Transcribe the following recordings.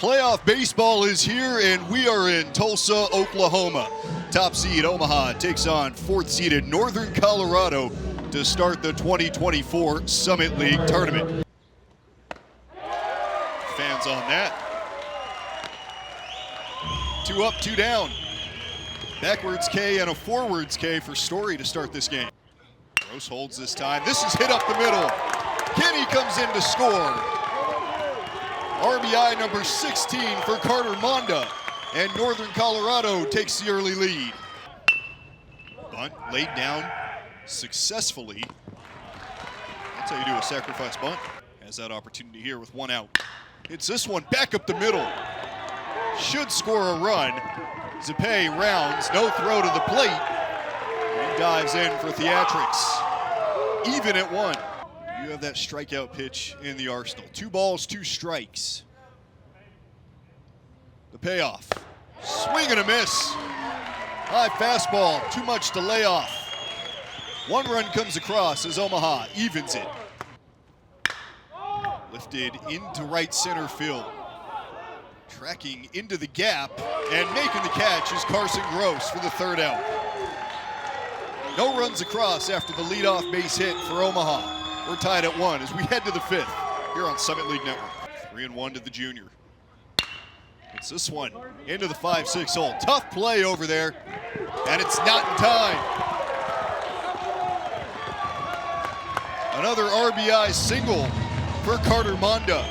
Playoff baseball is here, and we are in Tulsa, Oklahoma. Top seed Omaha takes on fourth-seeded Northern Colorado to start the 2024 Summit League Tournament. Fans on that. 2 up, 2 down. Backwards K and a forwards K for Story to start this game. Gross holds this time. This is hit up the middle. Kenny comes in to score. RBI number 16 for Carter Monda, and Northern Colorado takes the early lead. Bunt laid down successfully. That's how you do a sacrifice bunt. Has that opportunity here with 1 out. It's this one back up the middle. Should score a run. Zapay rounds, no throw to the plate. He dives in for theatrics. Even at 1. You have that strikeout pitch in the arsenal. 2 balls, 2 strikes. The payoff. Swing and a miss. High fastball, too much to lay off. 1 run comes across as Omaha evens it. Lifted into right center field. Tracking into the gap and making the catch is Carson Gross for the 3rd out. No runs across after the leadoff base hit for Omaha. We're tied at 1 as we head to the 5th here on Summit League Network. 3-1 to the junior. It's this one into the 5-6 hole. Tough play over there, and it's not in time. Another RBI single for Carter Monda.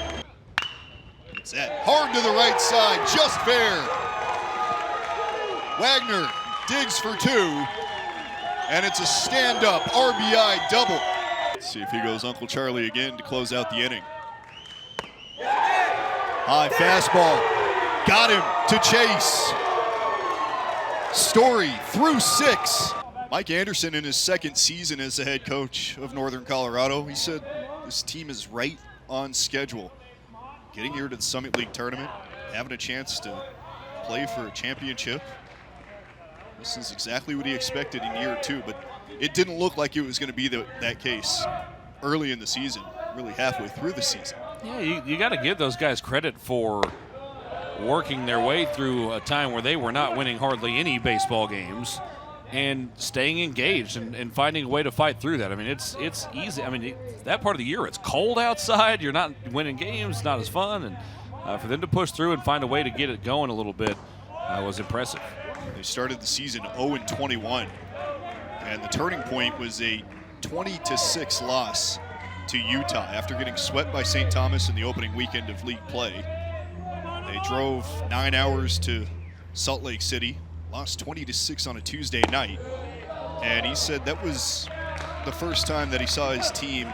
It's that hard to the right side, just fair. Wagner digs for 2, and it's a stand-up RBI double. Let's see if he goes Uncle Charlie again to close out the inning. High fastball, got him to chase. Story through 6. Mike Anderson in his 2nd season as the head coach of Northern Colorado, he said this team is right on schedule. Getting here to the Summit League Tournament, having a chance to play for a championship. This is exactly what he expected in year 2, but it didn't look like it was going to be that case early in the season, really halfway through the season. Yeah, you got to give those guys credit for working their way through a time where they were not winning hardly any baseball games and staying engaged and finding a way to fight through that. I mean, it's easy. I mean, that part of the year, it's cold outside. You're not winning games, not as fun. And for them to push through and find a way to get it going a little bit was impressive. They started the season 0-21, and the turning point was a 20-6 loss to Utah after getting swept by St. Thomas in the opening weekend of league play. They drove 9 hours to Salt Lake City, lost 20-6 on a Tuesday night, and he said that was the first time that he saw his team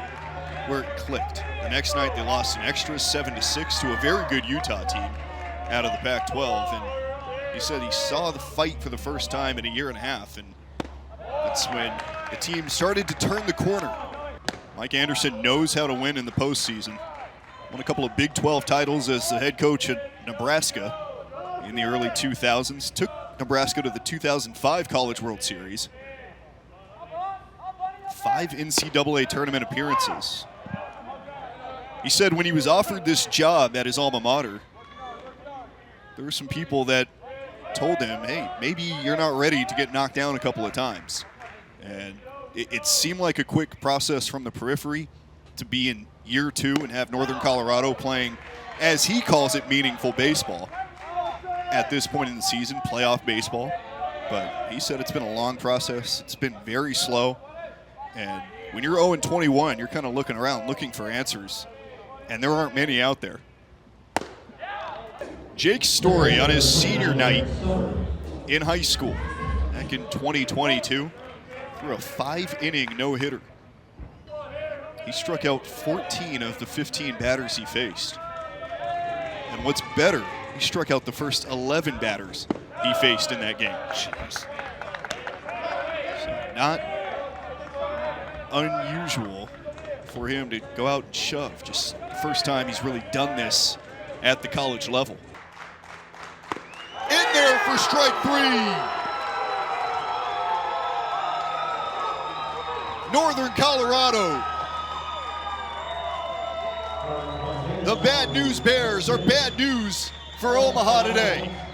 where it clicked. The next night they lost an extra 7-6 to a very good Utah team out of the Pac-12, and he said he saw the fight for the first time in a year and a half, and that's when the team started to turn the corner. Mike Anderson knows how to win in the postseason. Won a couple of Big 12 titles as the head coach at Nebraska in the early 2000s. Took Nebraska to the 2005 College World Series. 5 NCAA tournament appearances. He said when he was offered this job at his alma mater, there were some people that told him, hey, maybe you're not ready to get knocked down a couple of times. And it seemed like a quick process from the periphery to be in year 2 and have Northern Colorado playing, as he calls it, meaningful baseball at this point in the season, playoff baseball. But he said it's been a long process. It's been very slow. And when you're 0-21, you're kind of looking around, looking for answers. And there aren't many out there. Jake Story on his senior night in high school back in 2022 threw a 5-inning no-hitter. He struck out 14 of the 15 batters he faced. And what's better, he struck out the first 11 batters he faced in that game. Jeez. So not unusual for him to go out and shove. Just the first time he's really done this at the college level. In there for strike 3. Northern Colorado. The Bad News Bears are bad news for Omaha today.